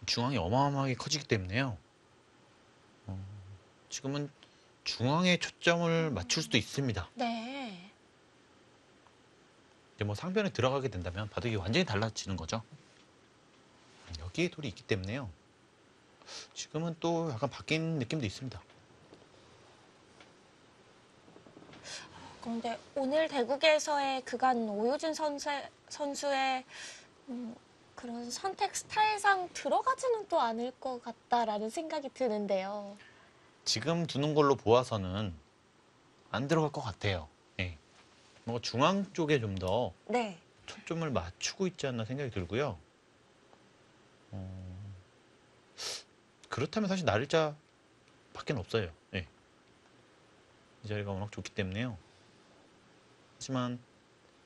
중앙이 어마어마하게 커지기 때문에요. 지금은 중앙에 초점을 맞출 수도 있습니다. 네. 이제 뭐 상변에 들어가게 된다면 바둑이 완전히 달라지는 거죠. 여기에 돌이 있기 때문에요. 지금은 또 약간 바뀐 느낌도 있습니다. 그런데 오늘 대국에서의 그간 오효진 선수의 그런 선택 스타일상 들어가지는 또 않을 것 같다라는 생각이 드는데요. 지금 두는 걸로 보아서는 안 들어갈 것 같아요. 예. 뭔가 중앙 쪽에 좀 더 네. 초점을 맞추고 있지 않나 생각이 들고요. 어, 그렇다면 사실 날짜 밖엔 없어요. 예. 이 자리가 워낙 좋기 때문에요. 하지만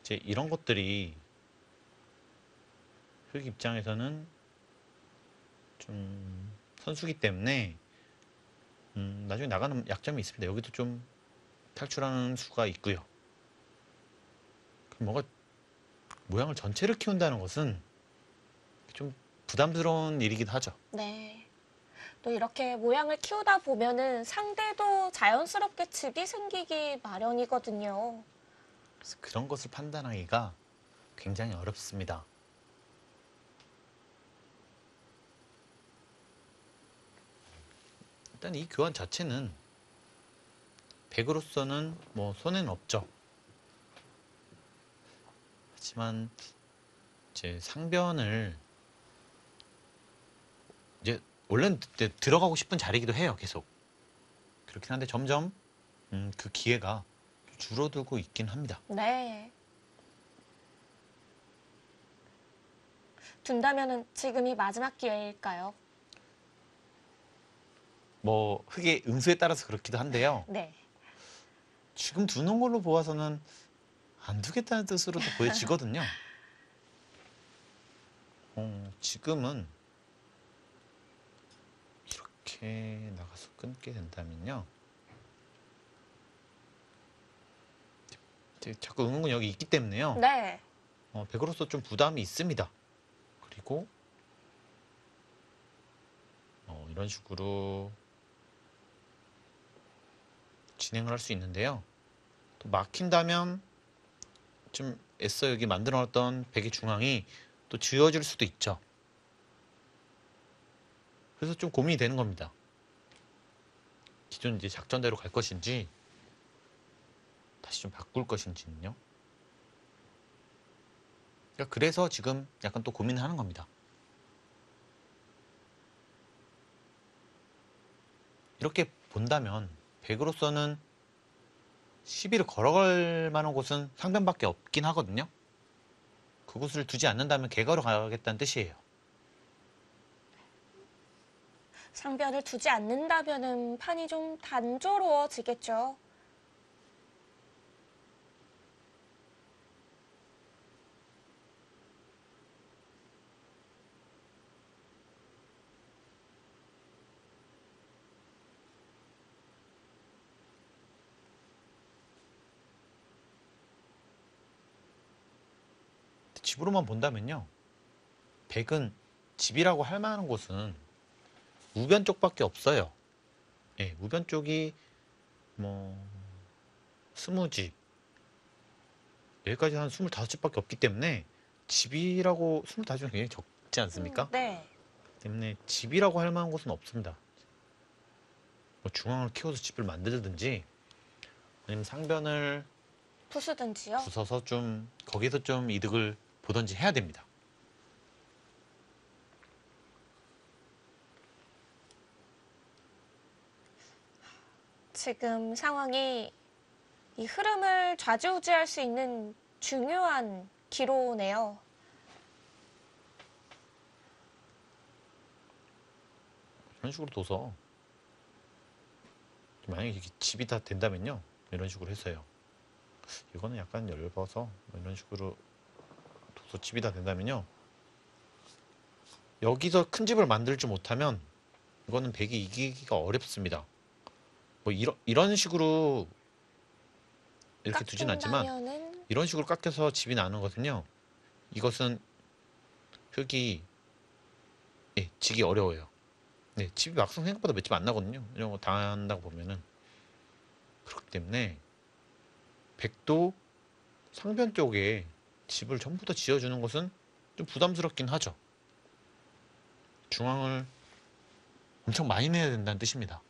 이제 이런 것들이 흑 입장에서는 좀 선수기 때문에 나중에 나가는 약점이 있습니다. 여기도 좀 탈출하는 수가 있고요. 뭔가 모양을 전체를 키운다는 것은 좀 부담스러운 일이기도 하죠. 네. 또 이렇게 모양을 키우다 보면은 상대도 자연스럽게 즙이 생기기 마련이거든요. 그래서 그런 것을 판단하기가 굉장히 어렵습니다. 일단 이 교환 자체는 백으로서는 뭐 손해는 없죠. 하지만 이제 상변을 이제 원래는 들어가고 싶은 자리이기도 해요. 계속 그렇긴 한데 점점 그 기회가 줄어들고 있긴 합니다. 네. 둔다면은 지금이 마지막 기회일까요? 뭐 흑의 응수에 따라서 그렇기도 한데요. 네. 지금 두는 걸로 보아서는 안 두겠다는 뜻으로도 보여지거든요. 지금은 이렇게 나가서 끊게 된다면요. 자꾸 응응은 여기 있기 때문에요. 네. 백으로서 좀 부담이 있습니다. 그리고 이런 식으로 진행을 할 수 있는데요. 또 막힌다면 좀 애써 여기 만들어놨던 백의 중앙이 또 지워질 수도 있죠. 그래서 좀 고민이 되는 겁니다. 기존 이제 작전대로 갈 것인지 다시 좀 바꿀 것인지는요. 그러니까 그래서 지금 약간 또 고민을 하는 겁니다. 이렇게 본다면 백으로서는 시비를 걸어갈 만한 곳은 상변밖에 없긴 하거든요. 그곳을 두지 않는다면 개가로 가겠다는 뜻이에요. 상변을 두지 않는다면은 판이 좀 단조로워지겠죠. 집으로만 본다면요. 백은 집이라고 할 만한 곳은 우변 쪽밖에 없어요. 예, 우변 쪽이 뭐 20집 여기까지 한 25집밖에 없기 때문에 집이라고 25집은 굉장히 적지 않습니까? 네. 때문에 집이라고 할 만한 곳은 없습니다. 뭐 중앙을 키워서 집을 만들든지 아니면 상변을 부수든지요. 부숴서 좀 거기서 좀 이득을 보든지 해야 됩니다. 지금 상황이 이 흐름을 좌지우지할 수 있는 중요한 기로네요. 이런 식으로 둬서 만약에 이게 집이 다 된다면요. 이런 식으로 했어요. 이거는 약간 얇아서 이런 식으로 둬서 집이 다 된다면요. 여기서 큰 집을 만들지 못하면 이거는 백이 이기기가 어렵습니다. 뭐 이런 식으로 이렇게 두진 않지만 깎인다면은 이런 식으로 깎여서 집이 나는 것은요. 이것은 흙이 지기 어려워요. 네, 집이 막상 생각보다 몇 집 안 나거든요. 이런 거 당한다고 보면은. 그렇기 때문에 백도 상변 쪽에 집을 전부 다 지어주는 것은 좀 부담스럽긴 하죠. 중앙을 엄청 많이 내야 된다는 뜻입니다.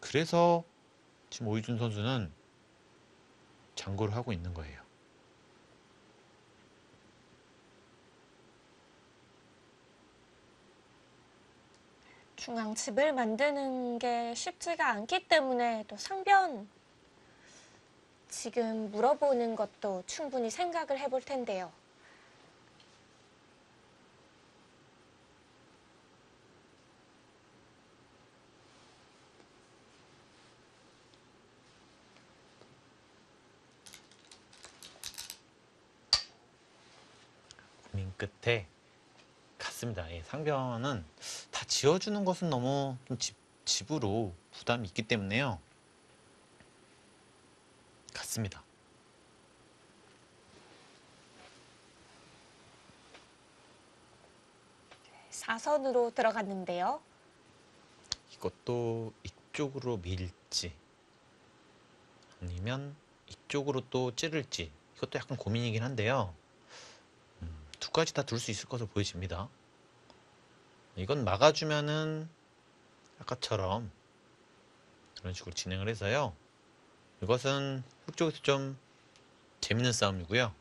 그래서 지금 오유준 선수는 장고를 하고 있는 거예요. 중앙 집을 만드는 게 쉽지가 않기 때문에 또 상변 지금 물어보는 것도 충분히 생각을 해볼 텐데요. 고민 끝에 같습니다. 예, 상변은 다 지어주는 것은 너무 좀 집으로 부담이 있기 때문에요. 같습니다. 사선으로 들어갔는데요. 이것도 이쪽으로 밀지 아니면 이쪽으로 또 찌를지 이것도 약간 고민이긴 한데요. 두 가지 다 둘 수 있을 것으로 보여집니다. 이건 막아주면은 아까처럼 이런 식으로 진행을 해서요. 이것은 흙 쪽에서 좀 재밌는 싸움이고요.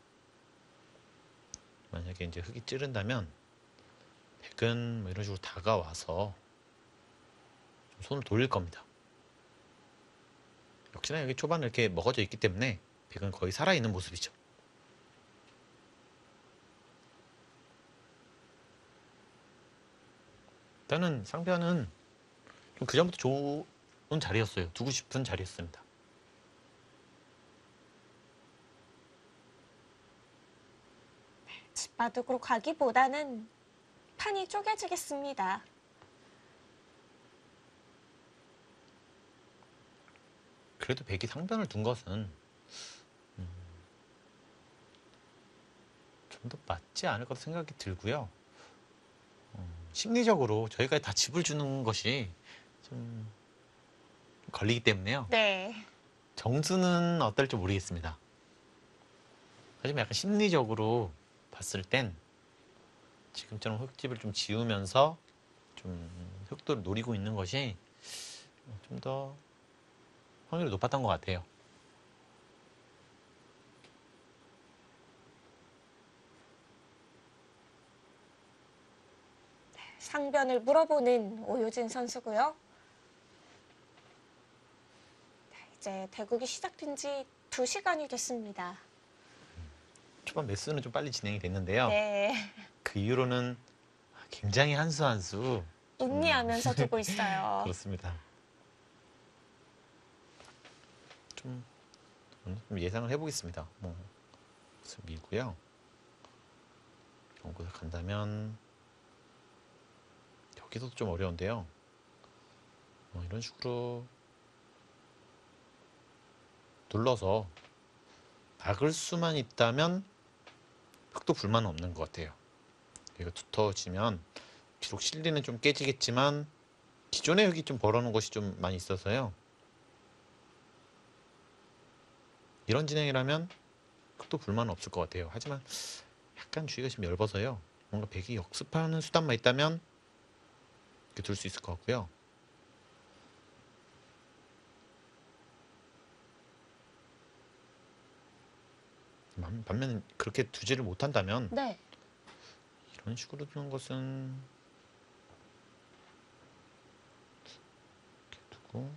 만약에 이제 흙이 찌른다면 백은 뭐 이런 식으로 다가와서 좀 손을 돌릴 겁니다. 역시나 여기 초반에 이렇게 먹어져 있기 때문에 백은 거의 살아있는 모습이죠. 일단은 상변은 좀 그 전부터 좋은 자리였어요. 두고 싶은 자리였습니다. 집바둑으로 가기보다는 판이 쪼개지겠습니다. 그래도 백이 상변을 둔 것은 좀 더 맞지 않을 거라 생각이 들고요. 심리적으로 저희가 다 집을 주는 것이 좀 걸리기 때문에요. 네. 정수는 어떨지 모르겠습니다. 하지만 약간 심리적으로 봤을 땐 지금처럼 흙집을 좀 지으면서 좀 흙도를 노리고 있는 것이 좀 더 확률이 높았던 것 같아요. 상변을 물어보는 오유진 선수고요. 이제 대국이 시작된 지 2시간이 됐습니다. 초반 매수는 좀 빨리 진행이 됐는데요. 네. 그 이후로는 굉장히 한 수 한 수 음미하면서 두고 있어요. 그렇습니다. 좀 예상을 해보겠습니다. 뭐 미고요. 연구를 간다면 여기서도 좀 어려운데요. 이런 식으로 눌러서 막을 수만 있다면 흙도 불만은 없는 것 같아요. 여기가 두터워지면 비록 실리는 좀 깨지겠지만 기존의 흙이 좀 벌어놓은 것이 좀 많이 있어서요. 이런 진행이라면 흙도 불만은 없을 것 같아요. 하지만 약간 주위가 좀 얇아서요. 뭔가 백이 역습하는 수단만 있다면 이렇게 둘 수 있을 것 같고요. 반면 그렇게 두지를 못한다면 네. 이런 식으로 두는 것은 이렇게 두고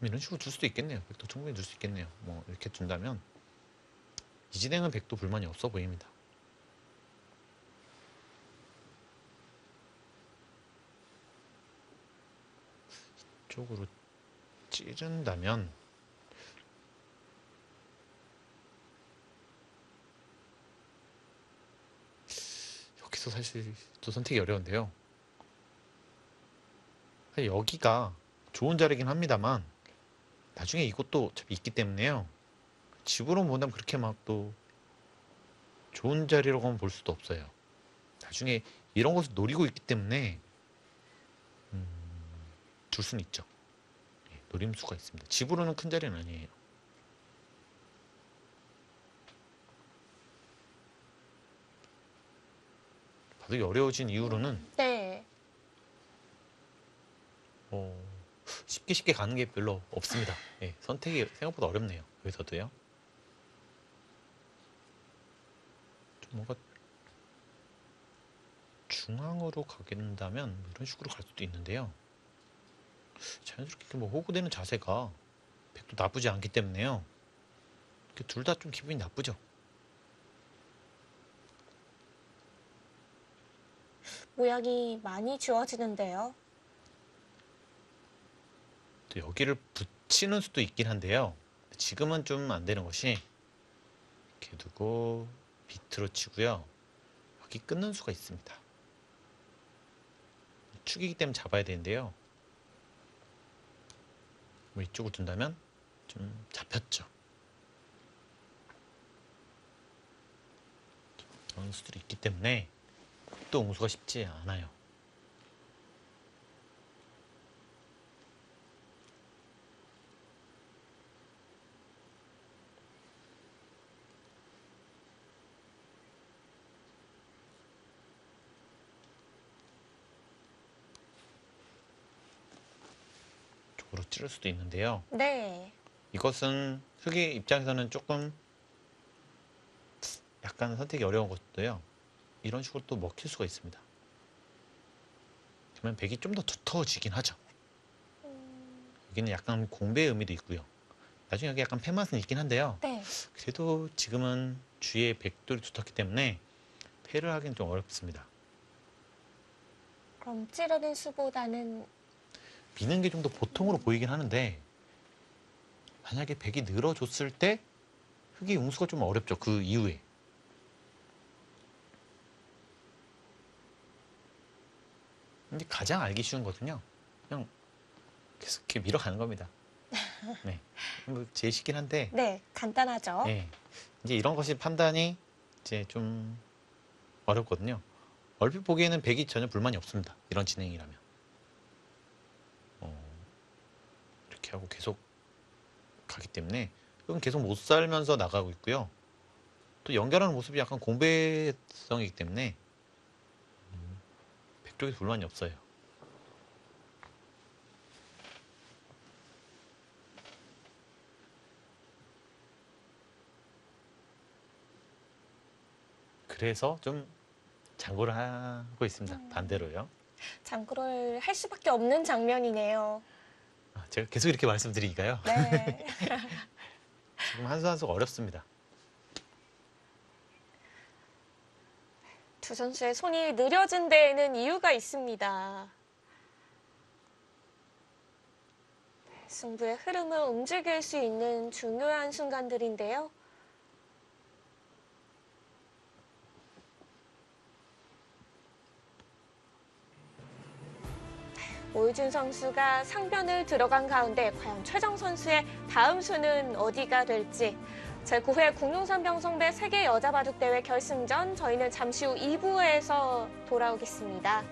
이런 식으로 둘 수도 있겠네요. 백도 충분히 둘 수 있겠네요. 뭐 이렇게 둔다면 이 진행은 백도 불만이 없어 보입니다. 이쪽으로 찌른다면 여기서 사실 또 선택이 어려운데요. 사실 여기가 좋은 자리긴 합니다만 나중에 이것도 어차피 있기 때문에요. 집으로 본다면 그렇게 막 또 좋은 자리라고는 볼 수도 없어요. 나중에 이런 것을 노리고 있기 때문에 둘 수는 있죠. 노림수가 있습니다. 집으로는 큰 자리는 아니에요. 바둑이 어려워진 이후로는 네. 쉽게 가는 게 별로 없습니다. 예, 선택이 생각보다 어렵네요. 여기서도요. 좀 뭔가 중앙으로 가게 된다면 이런 식으로 갈 수도 있는데요. 자연스럽게 뭐 호구되는 자세가 백도 나쁘지 않기 때문에요. 둘 다 좀 기분이 나쁘죠. 모양이 많이 지워지는데요. 또 여기를 붙이는 수도 있긴 한데요. 지금은 좀 안 되는 것이 이렇게 두고 비트로 치고요. 여기 끊는 수가 있습니다. 축이기 때문에 잡아야 되는데요. 뭐 이쪽을 둔다면 좀 잡혔죠. 그런 수들이 있기 때문에 또 옹수가 쉽지 않아요. 쪽으로 찌를 수도 있는데요. 네. 이것은 흑의 입장에서는 조금 약간 선택이 어려운 것도요. 이런 식으로 또 먹힐 수가 있습니다. 그러면 백이 좀 더 두터워지긴 하죠. 여기는 약간 공배의 의미도 있고요. 나중에 여기 약간 패맛은 있긴 한데요. 네. 그래도 지금은 주위에 백돌이 두텁기 때문에 패를 하기는 좀 어렵습니다. 그럼 찌르는 수보다는 미는 게 좀 더 보통으로 보이긴 하는데 만약에 백이 늘어줬을 때 흑이 웅수가 좀 어렵죠. 그 이후에. 근데 가장 알기 쉬운 것은요. 그냥 계속 이렇게 밀어가는 겁니다. 네. 뭐 제일 쉽긴 한데 네, 간단하죠. 네. 이제 이런 것이 판단이 이제 좀 어렵거든요. 얼핏 보기에는 백이 전혀 불만이 없습니다. 이런 진행이라면. 이렇게 하고 계속 가기 때문에 흑은 계속 못 살면서 나가고 있고요. 또 연결하는 모습이 약간 공배성이기 때문에 백 쪽에 불만이 없어요. 그래서 좀 장고를 하고 있습니다. 반대로요. 장구를 할 수밖에 없는 장면이네요. 제가 계속 이렇게 말씀드리니까요. 네. 지금 한 수 한 수가 어렵습니다. 두 선수의 손이 느려진 데에는 이유가 있습니다. 승부의 흐름을 움직일 수 있는 중요한 순간들인데요. 오유진 선수가 상변을 들어간 가운데 과연 최정 선수의 다음 수는 어디가 될지 제9회 국룡산 병성배 세계 여자 바둑대회 결승전 저희는 잠시 후 2부에서 돌아오겠습니다.